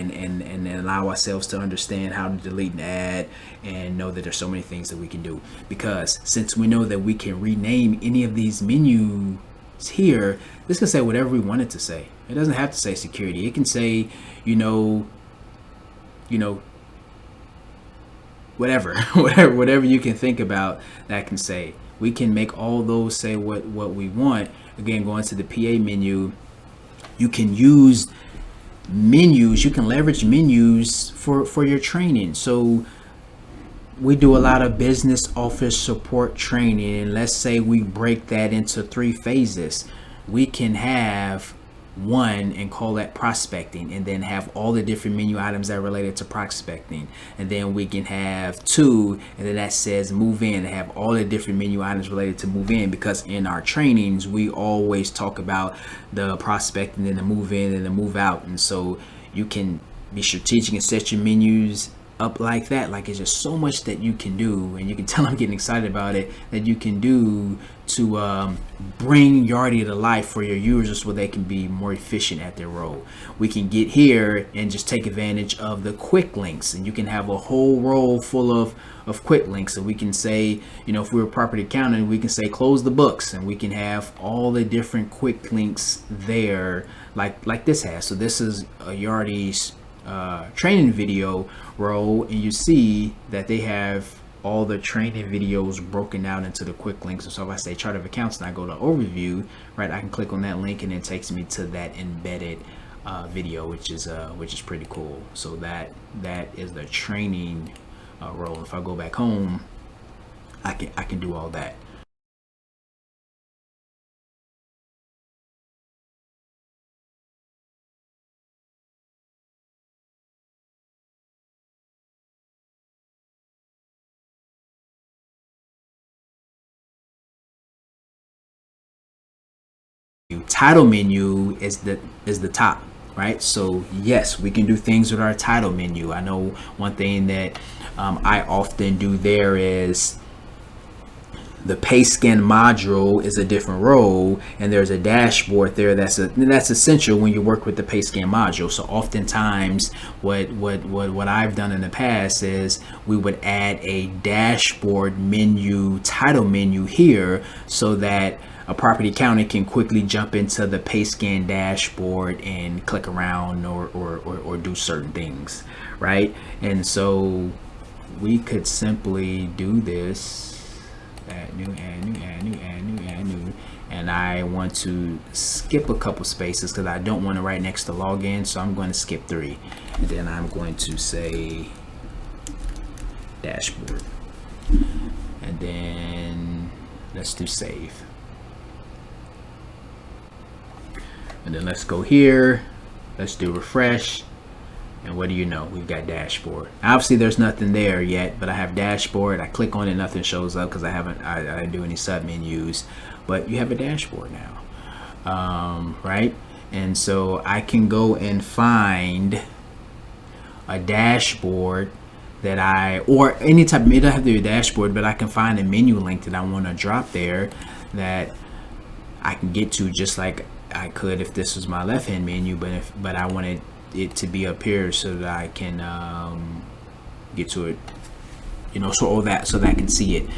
and allow ourselves to understand how to delete an ad and know that there's so many things that we can do. Because since we know that we can rename any of these menus here, this can say whatever we want it to say. It doesn't have to say security. It can say, whatever you can think about that can say. We can make all those say what we want. Again, going to the PA menu, you can use menus, you can leverage menus for your training. So we do a lot of business office support training, and let's say we break that into 3 phases. We can have one and call that prospecting, and then have all the different menu items that are related to prospecting. And then we can have 2, and then that says move in, and have all the different menu items related to move in, because in our trainings we always talk about the prospecting and the move in and the move out. And so you can be strategic and set your menus up like that. Like, it's just so much that you can do, and you can tell I'm getting excited about it, that you can do to bring Yardi to life for your users so they can be more efficient at their role. We can get here and just take advantage of the quick links, and you can have a whole row full of quick links. So we can say, if we were property accounting, we can say close the books, and we can have all the different quick links there, like this has. So this is a Yardi's training video row, and you see that they have all the training videos broken out into the quick links. And so if I say chart of accounts and I go to overview, right, I can click on that link and it takes me to that embedded video, which is pretty cool. So that is the training row. If I go back home, I can do all that. Title menu is the top, right? So yes, we can do things with our title menu. I know one thing that I often do there is the pay scan module is a different row, and there's a dashboard there that's essential when you work with the pay scan module. So oftentimes what I've done in the past is we would add a dashboard menu, title menu here, so that a property accountant can quickly jump into the pay scan dashboard and click around or do certain things, right? And so we could simply do this, add new, and I want to skip a couple spaces because I don't want to write next to login, so I'm going to skip 3, and then I'm going to say dashboard, and then let's do save. And then let's go here, let's do refresh, and what do you know, we've got dashboard. Obviously there's nothing there yet, but I have dashboard. I click on it, nothing shows up because I didn't do any sub menus, but you have a dashboard now, right? And so I can go and find a dashboard that or any type, it doesn't have to be a dashboard, but I can find a menu link that I want to drop there that I can get to, just like I could if this was my left hand menu, but I wanted it to be up here so that I can get to it, so that I can see it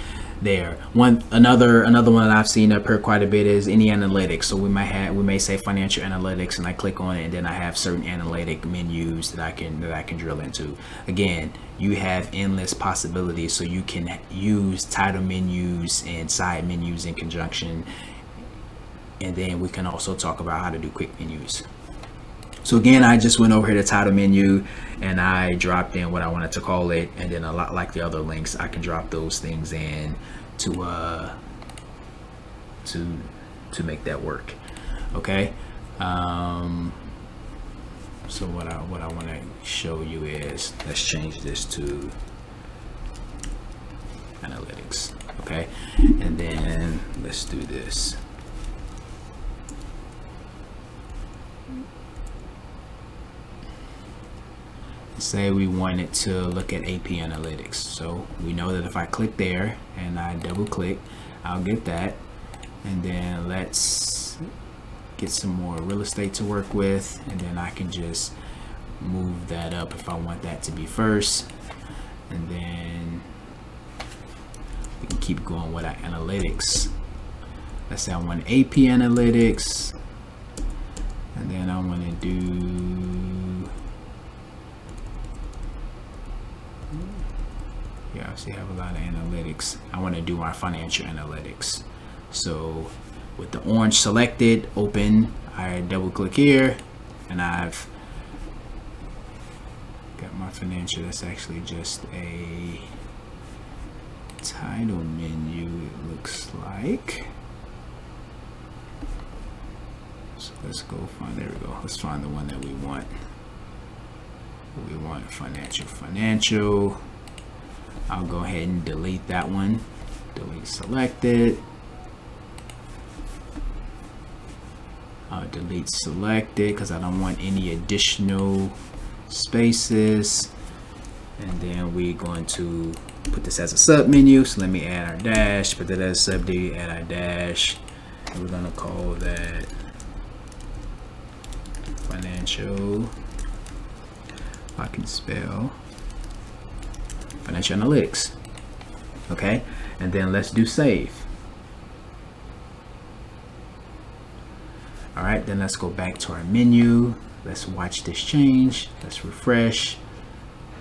there. Another one that I've seen up here quite a bit is any analytics. So we may say financial analytics, and I click on it, and then I have certain analytic menus that I can drill into. Again, you have endless possibilities, so you can use title menus and side menus in conjunction. And then we can also talk about how to do quick menus. So again, I just went over here to title menu and I dropped in what I wanted to call it, and then a lot like the other links, I can drop those things in to make that work. Okay. So what I want to show you is, let's change this to analytics. Okay, and then let's do this. Say we wanted to look at AP analytics. So we know that if I click there and I double click, I'll get that. And then let's get some more real estate to work with, and then I can just move that up if I want that to be first, and then we can keep going with our analytics. Let's say I want AP analytics, and then I want to do, yeah, I see I have a lot of analytics. I want to do our financial analytics. So with the orange selected, open, I double click here, and I've got my financial. That's actually just a title menu, it looks like. So let's go find, there we go. Let's find the one that we want. We want financial. I'll go ahead and delete that one. Delete selected. I'll delete selected because I don't want any additional spaces. And then we're going to put this as a sub menu. So let me add our dash, put that as a sub D, add our dash. And we're gonna call that financial. If I can spell financial analytics. Okay, and then let's do save. All right, then let's go back to our menu. Let's watch this change. Let's refresh.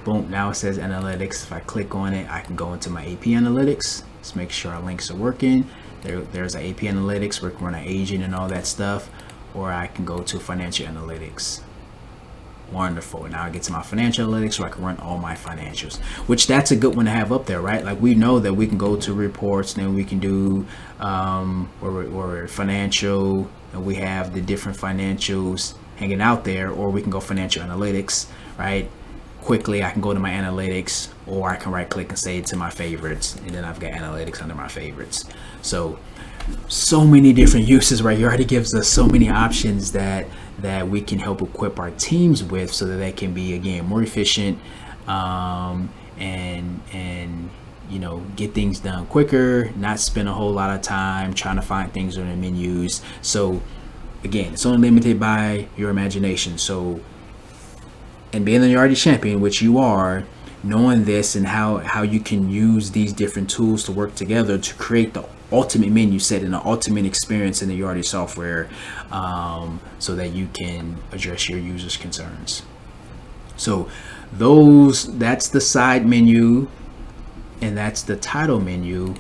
Boom, now it says analytics. If I click on it, I can go into my AP analytics. Let's make sure our links are working. There's an AP analytics, working on our agent and all that stuff. Or I can go to financial analytics. Wonderful. Now I get to my financial analytics where I can run all my financials, which that's a good one to have up there, right? Like we know that we can go to reports, then we can do or financial, and we have the different financials hanging out there, or we can go financial analytics, right? Quickly, I can go to my analytics, or I can right click and say it to my favorites, and then I've got analytics under my favorites. So many different uses, right? Yardi gives us so many options that we can help equip our teams with, so that they can be, again, more efficient, and you know, get things done quicker, not spend a whole lot of time trying to find things on the menus. So again, it's only limited by your imagination. So, and being a Yardi champion, which you are, knowing this and how you can use these different tools to work together to create the ultimate menu set and the ultimate experience in the Yardi software, so that you can address your users' concerns. So that's the side menu, and that's the title menu.